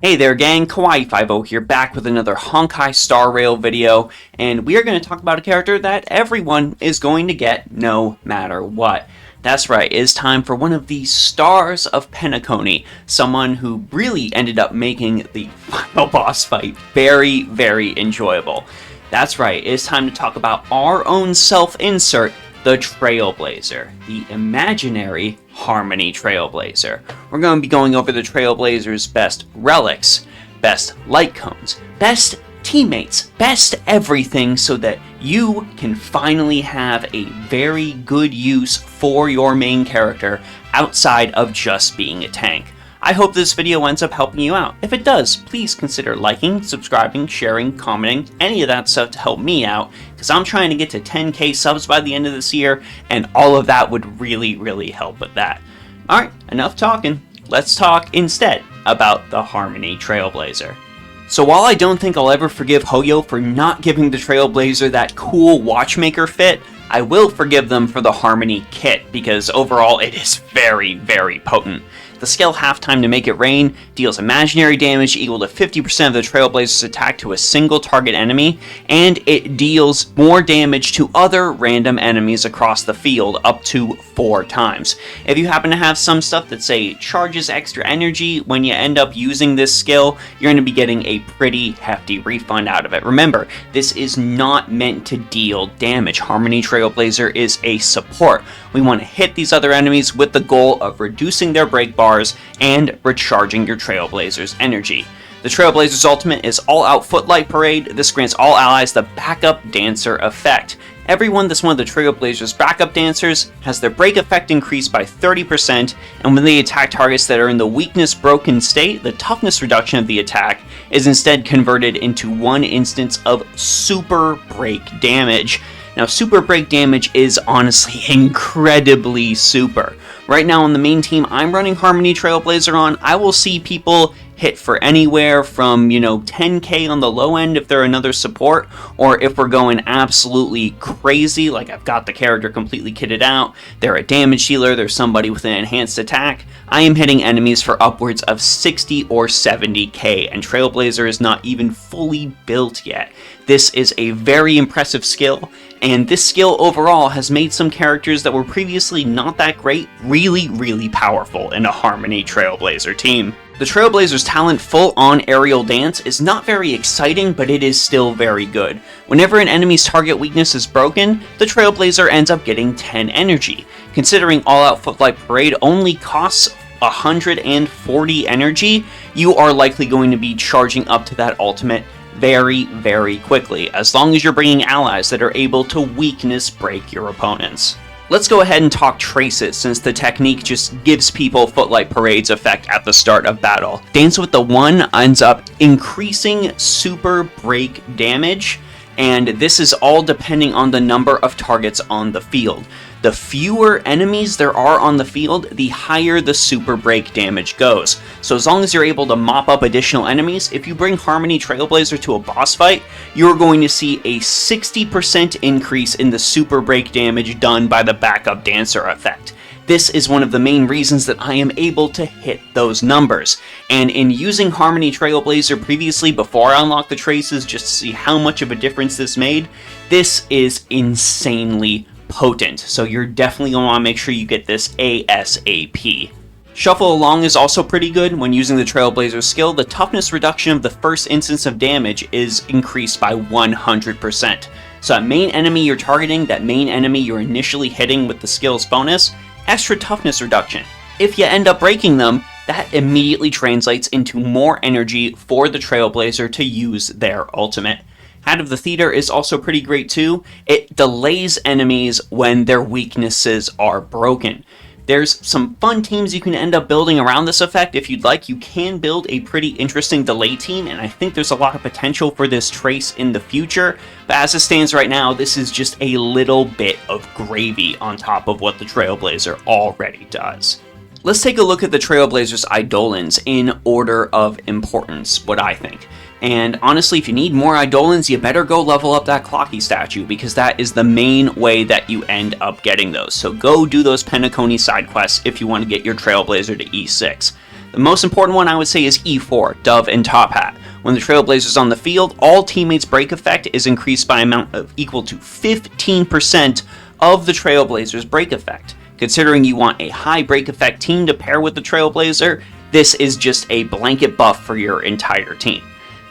Hey there gang, Kawaii50 here, back with another Honkai Star Rail video, and we are going to talk about a character that everyone is going to get no matter what. That's right, it is time for one of the stars of Penacony, someone who really ended up making the final boss fight very, very enjoyable. That's right, it is time to talk about our own self-insert, the Trailblazer, the imaginary Harmony Trailblazer. We're going to be going over the Trailblazer's best relics, best light cones, best teammates, best everything, so that you can finally have a very good use for your main character outside of just being a tank. I hope this video ends up helping you out. If it does, please consider liking, subscribing, sharing, commenting, any of that stuff to help me out, because I'm trying to get to 10k subs by the end of this year, and all of that would really help with that. Alright, enough talking. Let's talk instead about the Harmony Trailblazer. So while I don't think I'll ever forgive Hoyo for not giving the Trailblazer that cool watchmaker fit, I will forgive them for the Harmony kit, because overall it is very potent. The skill Halftime to Make It Rain deals imaginary damage equal to 50% of the Trailblazer's attack to a single target enemy, and it deals more damage to other random enemies across the field up to 4 times. If you happen to have some stuff that, say, charges extra energy when you end up using this skill, you're going to be getting a pretty hefty refund out of it. Remember, this is not meant to deal damage. Harmony Trailblazer is a support. We want to hit these other enemies with the goal of reducing their break bars and recharging your Trailblazer's energy. The Trailblazer's ultimate is All-Out Footlight Parade. This grants all allies the backup dancer effect. Everyone that's one of the Trailblazer's backup dancers has their break effect increased by 30%, and when they attack targets that are in the weakness broken state, the toughness reduction of the attack is instead converted into 1 instance of super break damage. Now, super break damage is honestly incredibly super. Right now on the main team I'm running Harmony Trailblazer on, I will see people hit for anywhere from, 10k on the low end if they're another support, or if we're going absolutely crazy, like I've got the character completely kitted out, they're a damage dealer, they're somebody with an enhanced attack, I am hitting enemies for upwards of 60 or 70k, and Trailblazer is not even fully built yet. This is a very impressive skill, and this skill overall has made some characters that were previously not that great really powerful in a Harmony Trailblazer team. The Trailblazer's talent full-on aerial dance is not very exciting, but it is still very good. Whenever an enemy's target weakness is broken, the Trailblazer ends up getting 10 energy. Considering All-Out Footlight Parade only costs 140 energy, you are likely going to be charging up to that ultimate very quickly, as long as you're bringing allies that are able to weakness break your opponents. Let's go ahead and talk traces, since the technique just gives people Footlight Parade's effect at the start of battle. Dance with the 1 ends up increasing super break damage, and this is all depending on the number of targets on the field. The fewer enemies there are on the field, the higher the super break damage goes. So as long as you're able to mop up additional enemies, if you bring Harmony Trailblazer to a boss fight, you're going to see a 60% increase in the super break damage done by the backup dancer effect. This is one of the main reasons that I am able to hit those numbers. And in using Harmony Trailblazer previously before I unlocked the traces just to see how much of a difference this made, this is insanely potent, so you're definitely going to want to make sure you get this ASAP. Shuffle Along is also pretty good. When using the Trailblazer skill, the toughness reduction of the first instance of damage is increased by 100%. So that main enemy you're targeting, that main enemy you're initially hitting with the skill's bonus, extra toughness reduction. If you end up breaking them, that immediately translates into more energy for the Trailblazer to use their ultimate. Hat of the Theater is also pretty great too. It delays enemies when their weaknesses are broken. There's some fun teams you can end up building around this effect. If you'd like, you can build a pretty interesting delay team, and I think there's a lot of potential for this trace in the future. But as it stands right now, this is just a little bit of gravy on top of what the Trailblazer already does. Let's take a look at the Trailblazer's Eidolons in order of importance, what I think. And honestly, if you need more Eidolons, you better go level up that Clocky statue, because that is the main way that you end up getting those. So go do those Penacony side quests if you want to get your Trailblazer to E6. The most important one I would say is E4, Dove and Top Hat. When the Trailblazer's on the field, all teammates' break effect is increased by amount of equal to 15% of the Trailblazer's break effect. Considering you want a high break effect team to pair with the Trailblazer, this is just a blanket buff for your entire team.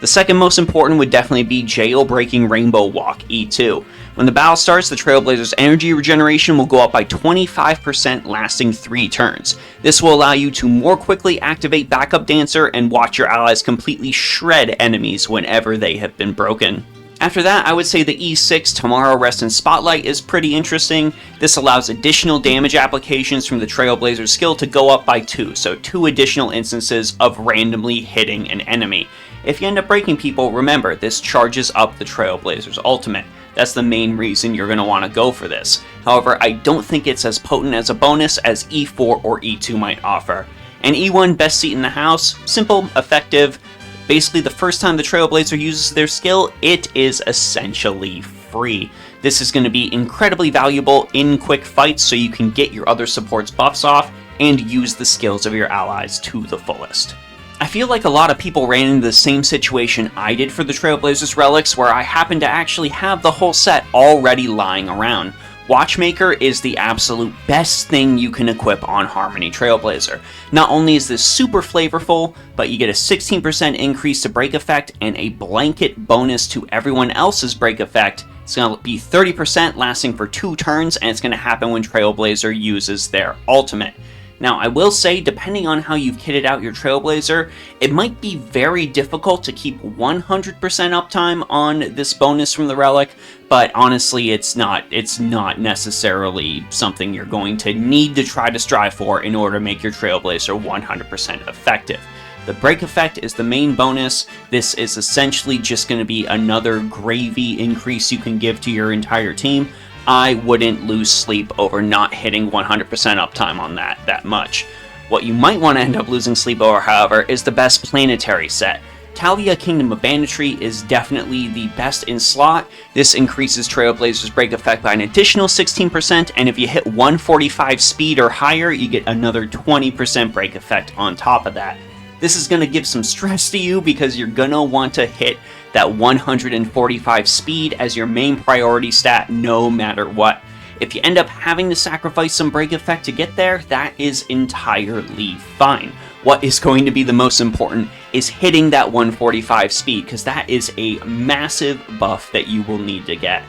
The second most important would definitely be Jailbreaking Rainbow Walk E2. When the battle starts, the Trailblazer's energy regeneration will go up by 25%, lasting 3 turns. This will allow you to more quickly activate Backup Dancer and watch your allies completely shred enemies whenever they have been broken. After that, I would say the E6 Tomorrow Rest and Spotlight is pretty interesting. This allows additional damage applications from the Trailblazer skill to go up by 2, so 2 additional instances of randomly hitting an enemy. If you end up breaking people, remember, this charges up the Trailblazer's ultimate. That's the main reason you're going to want to go for this. However, I don't think it's as potent as a bonus as E4 or E2 might offer. And E1, best seat in the house, simple, effective. Basically, the first time the Trailblazer uses their skill, it is essentially free. This is going to be incredibly valuable in quick fights so you can get your other supports buffs off and use the skills of your allies to the fullest. I feel like a lot of people ran into the same situation I did for the Trailblazer's Relics, where I happened to actually have the whole set already lying around. Watchmaker is the absolute best thing you can equip on Harmony Trailblazer. Not only is this super flavorful, but you get a 16% increase to break effect and a blanket bonus to everyone else's break effect. It's going to be 30% lasting for 2 turns, and it's going to happen when Trailblazer uses their ultimate. Now, I will say, depending on how you've kitted out your Trailblazer, it might be very difficult to keep 100% uptime on this bonus from the Relic, but honestly, it's not necessarily something you're going to need to try to strive for in order to make your Trailblazer 100% effective. The break effect is the main bonus. This is essentially just going to be another gravy increase you can give to your entire team. I wouldn't lose sleep over not hitting 100% uptime on that much. What you might want to end up losing sleep over, however, is the best planetary set. Talia Kingdom of Banditry is definitely the best in slot. This increases Trailblazer's break effect by an additional 16%, and if you hit 145 speed or higher, you get another 20% break effect on top of that. This is going to give some stress to you because you're going to want to hit that 145 speed as your main priority stat no matter what. If you end up having to sacrifice some break effect to get there, that is entirely fine. What is going to be the most important is hitting that 145 speed, because that is a massive buff that you will need to get.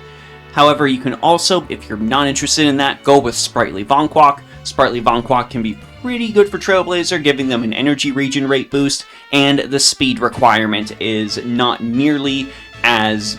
However, you can also, if you're not interested in that, go with Sprightly Vonquak. Sprightly Vonquak can be pretty good for Trailblazer, giving them an energy regen rate boost, and the speed requirement is not nearly as,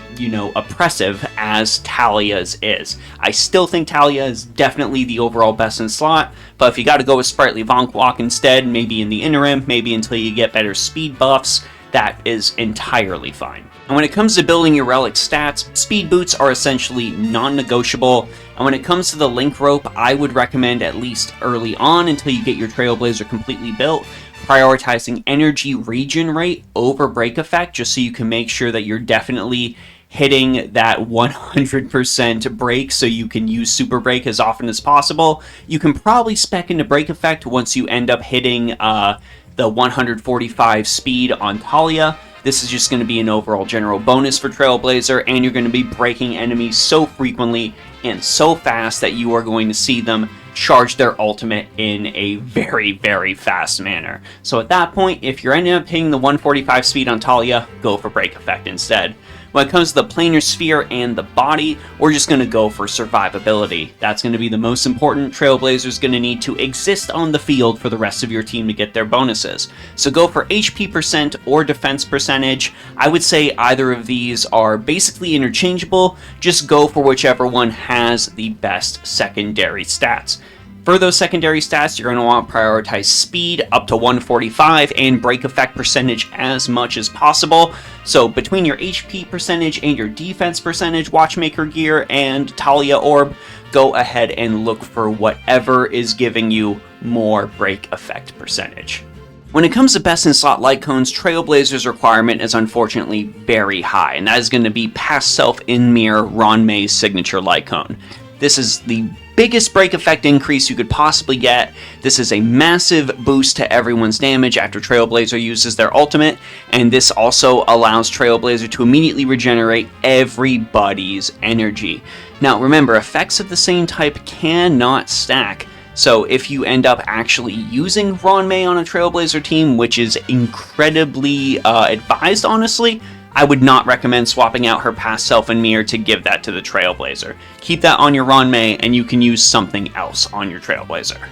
oppressive as Talia's is. I still think Talia is definitely the overall best in slot, but if you gotta go with Sprightly Vonquak instead, maybe in the interim, maybe until you get better speed buffs, that is entirely fine. And when it comes to building your Relic stats, speed boots are essentially non-negotiable, and when it comes to the link rope, I would recommend at least early on until you get your Trailblazer completely built, prioritizing energy regen rate over break effect, just so you can make sure that you're definitely hitting that 100% break so you can use super break as often as possible. You can probably spec into break effect once you end up hitting the 145 speed on Talia. This is just going to be an overall general bonus for Trailblazer, and you're going to be breaking enemies so frequently and so fast that you are going to see them charge their ultimate in a very, very fast manner. So at that point, if you're ending up hitting the 145 speed on Talia, go for break effect instead. When it comes to the planar sphere and the body, we're just going to go for survivability. That's going to be the most important. Trailblazer's going to need to exist on the field for the rest of your team to get their bonuses. So go for HP percent or defense percentage. I would say either of these are basically interchangeable. Just go for whichever one has the best secondary stats. For those secondary stats, you're going to want to prioritize speed up to 145 and break effect percentage as much as possible. So between your HP percentage and your defense percentage, Watchmaker gear and Talia orb, go ahead and look for whatever is giving you more break effect percentage. When it comes to best in slot light cones, Trailblazer's requirement is unfortunately very high, and that is going to be past self in mirror Ron May's signature light cone. This is the biggest break effect increase you could possibly get. This is a massive boost to everyone's damage after Trailblazer uses their ultimate, and this also allows Trailblazer to immediately regenerate everybody's energy. Now remember, effects of the same type cannot stack. So if you end up actually using Ranmei on a Trailblazer team, which is incredibly advised, honestly, I would not recommend swapping out her past self and mirror to give that to the Trailblazer. Keep that on your Ranmei, and you can use something else on your Trailblazer.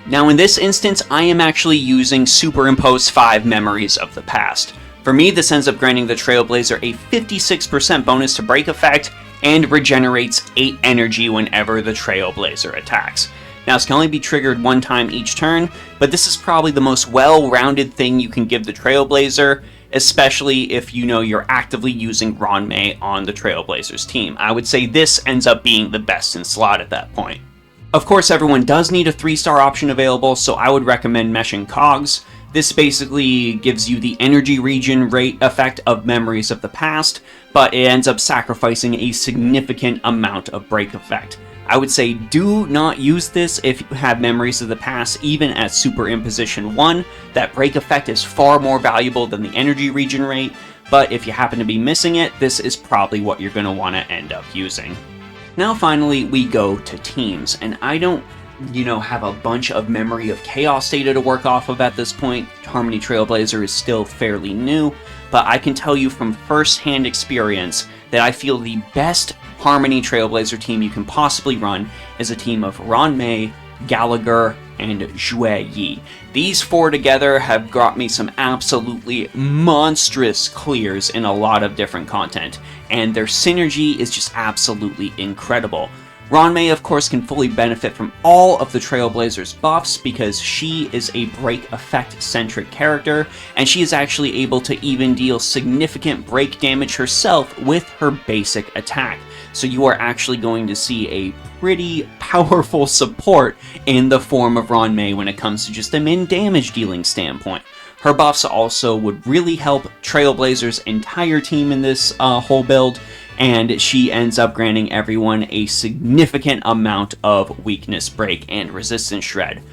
Now in this instance, I am actually using Superimpose 5 Memories of the Past. For me, this ends up granting the Trailblazer a 56% bonus to break effect, and regenerates 8 energy whenever the Trailblazer attacks. Now, this can only be triggered one time each turn, but this is probably the most well-rounded thing you can give the Trailblazer, especially if you know you're actively using Ranmei on the Trailblazer's team. I would say this ends up being the best in slot at that point. Of course, everyone does need a 3-star option available, so I would recommend Meshing Cogs. This basically gives you the energy regen rate effect of Memories of the Past, but it ends up sacrificing a significant amount of break effect. I would say do not use this if you have Memories of the Past, even at Superimposition 1. That break effect is far more valuable than the energy regen rate, but if you happen to be missing it, this is probably what you're going to want to end up using. Now finally, we go to teams, and I don't have a bunch of Memory of Chaos data to work off of at this point. Harmony Trailblazer is still fairly new, but I can tell you from first-hand experience that I feel the best Harmony Trailblazer team you can possibly run is a team of Ranmei, Gallagher, and Xue Yi. These 4 together have got me some absolutely monstrous clears in a lot of different content, and their synergy is just absolutely incredible. Ranmei, of course, can fully benefit from all of the Trailblazer's buffs because she is a break effect-centric character, and she is actually able to even deal significant break damage herself with her basic attack. So you are actually going to see a pretty powerful support in the form of Ranmei when it comes to just a min damage dealing standpoint. Her buffs also would really help Trailblazer's entire team in this whole build, and she ends up granting everyone a significant amount of weakness break and resistance shred.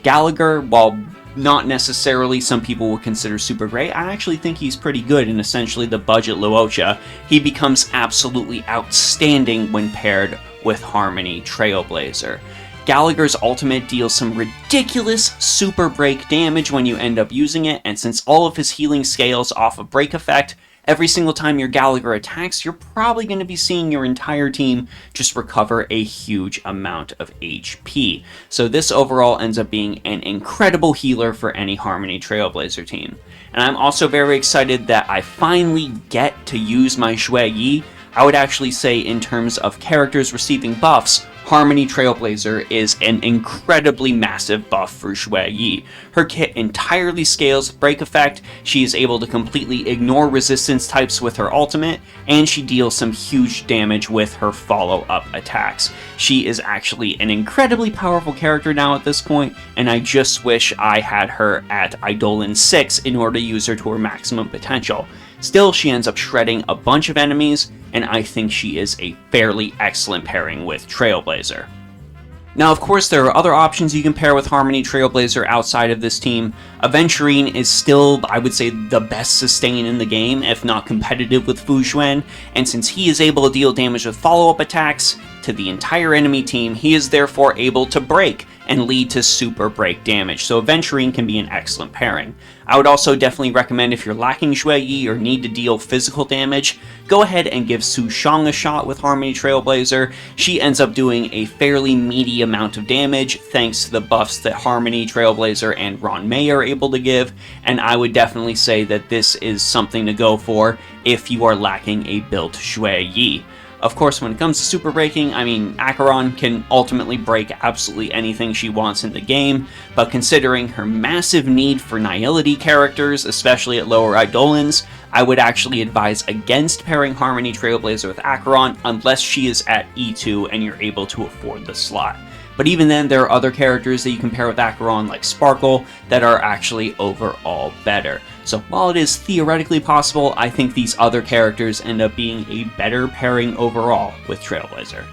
Gallagher, while not necessarily some people would consider super great, I actually think he's pretty good in essentially the budget Luocha. He becomes absolutely outstanding when paired with Harmony Trailblazer. Gallagher's ultimate deals some ridiculous super break damage when you end up using it, and since all of his healing scales off of break effect, every single time your Gallagher attacks, you're probably going to be seeing your entire team just recover a huge amount of HP. So this overall ends up being an incredible healer for any Harmony Trailblazer team. And I'm also very excited that I finally get to use my Xue Yi. I would actually say in terms of characters receiving buffs, Harmony Trailblazer is an incredibly massive buff for Xue Yi. Her kit entirely scales break effect, she is able to completely ignore resistance types with her ultimate, and she deals some huge damage with her follow-up attacks. She is actually an incredibly powerful character now at this point, and I just wish I had her at Eidolons 6 in order to use her to her maximum potential. Still, she ends up shredding a bunch of enemies, and I think she is a fairly excellent pairing with Trailblazer. Now, of course, there are other options you can pair with Harmony Trailblazer outside of this team. Aventurine is still, I would say, the best sustain in the game, if not competitive with Fu Xuan, and since he is able to deal damage with follow-up attacks to the entire enemy team, he is therefore able to break and lead to super break damage, so Aventurine can be an excellent pairing. I would also definitely recommend if you're lacking Xue Yi or need to deal physical damage, go ahead and give Su Shang a shot with Harmony Trailblazer. She ends up doing a fairly meaty amount of damage thanks to the buffs that Harmony Trailblazer and Ranmei are able to give, and I would definitely say that this is something to go for if you are lacking a built Xue Yi. Of course, when it comes to super breaking, I mean, Acheron can ultimately break absolutely anything she wants in the game, but considering her massive need for Nihility characters, especially at lower Eidolons, I would actually advise against pairing Harmony Trailblazer with Acheron unless she is at E2 and you're able to afford the slot. But even then, there are other characters that you can pair with Acheron, like Sparkle, that are actually overall better. So while it is theoretically possible, I think these other characters end up being a better pairing overall with Trailblazer.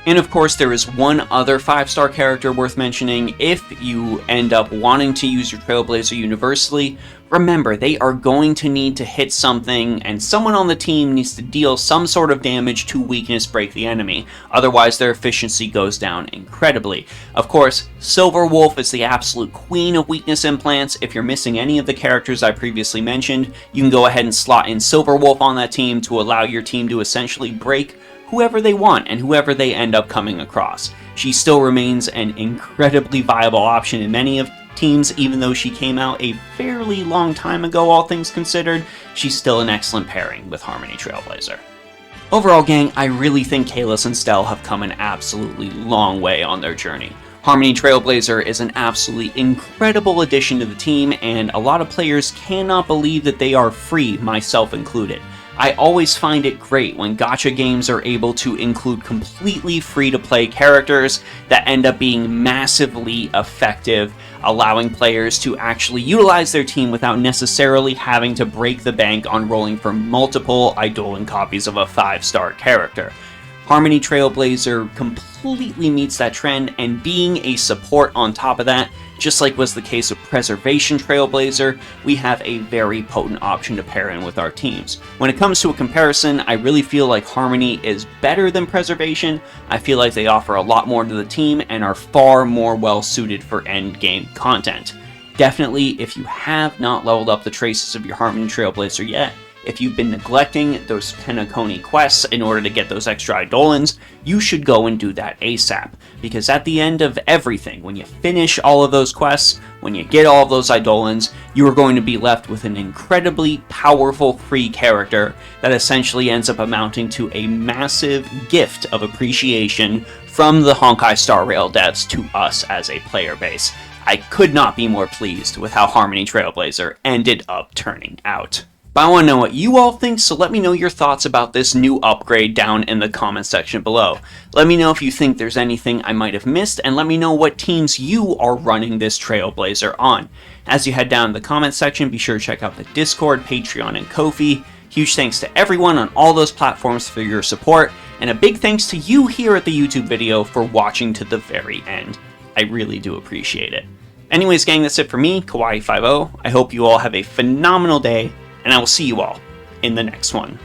And of course, there is one other 5-star character worth mentioning. If you end up wanting to use your Trailblazer universally, remember, they are going to need to hit something, and someone on the team needs to deal some sort of damage to weakness break the enemy. Otherwise, their efficiency goes down incredibly. Of course, Silver Wolf is the absolute queen of weakness implants. If you're missing any of the characters I previously mentioned, you can go ahead and slot in Silver Wolf on that team to allow your team to essentially break whoever they want and whoever they end up coming across. She still remains an incredibly viable option in many of teams, even though she came out a fairly long time ago, all things considered. She's still an excellent pairing with Harmony Trailblazer. Overall, gang, I really think Kalis and Stell have come an absolutely long way on their journey. Harmony Trailblazer is an absolutely incredible addition to the team, and a lot of players cannot believe that they are free, myself included. I always find it great when gacha games are able to include completely free-to-play characters that end up being massively effective, allowing players to actually utilize their team without necessarily having to break the bank on rolling for multiple Eidolon copies of a 5-star character. Harmony Trailblazer completely meets that trend, and being a support on top of that, just like was the case with Preservation Trailblazer, we have a very potent option to pair in with our teams. When it comes to a comparison, I really feel like Harmony is better than Preservation. I feel like they offer a lot more to the team and are far more well suited for endgame content. Definitely, if you have not leveled up the traces of your Harmony Trailblazer yet, if you've been neglecting those Penacony quests in order to get those extra Eidolons, you should go and do that ASAP. Because at the end of everything, when you finish all of those quests, when you get all of those Eidolons, you are going to be left with an incredibly powerful free character that essentially ends up amounting to a massive gift of appreciation from the Honkai Star Rail devs to us as a player base. I could not be more pleased with how Harmony Trailblazer ended up turning out. But I want to know what you all think, so let me know your thoughts about this new upgrade down in the comment section below. Let me know if you think there's anything I might have missed, and let me know what teams you are running this Trailblazer on. As you head down in the comment section, be sure to check out the Discord, Patreon, and Ko-fi. Huge thanks to everyone on all those platforms for your support, and a big thanks to you here at the YouTube video for watching to the very end. I really do appreciate it. Anyways, gang, that's it for me, Kawaii50. I hope you all have a phenomenal day, and I will see you all in the next one.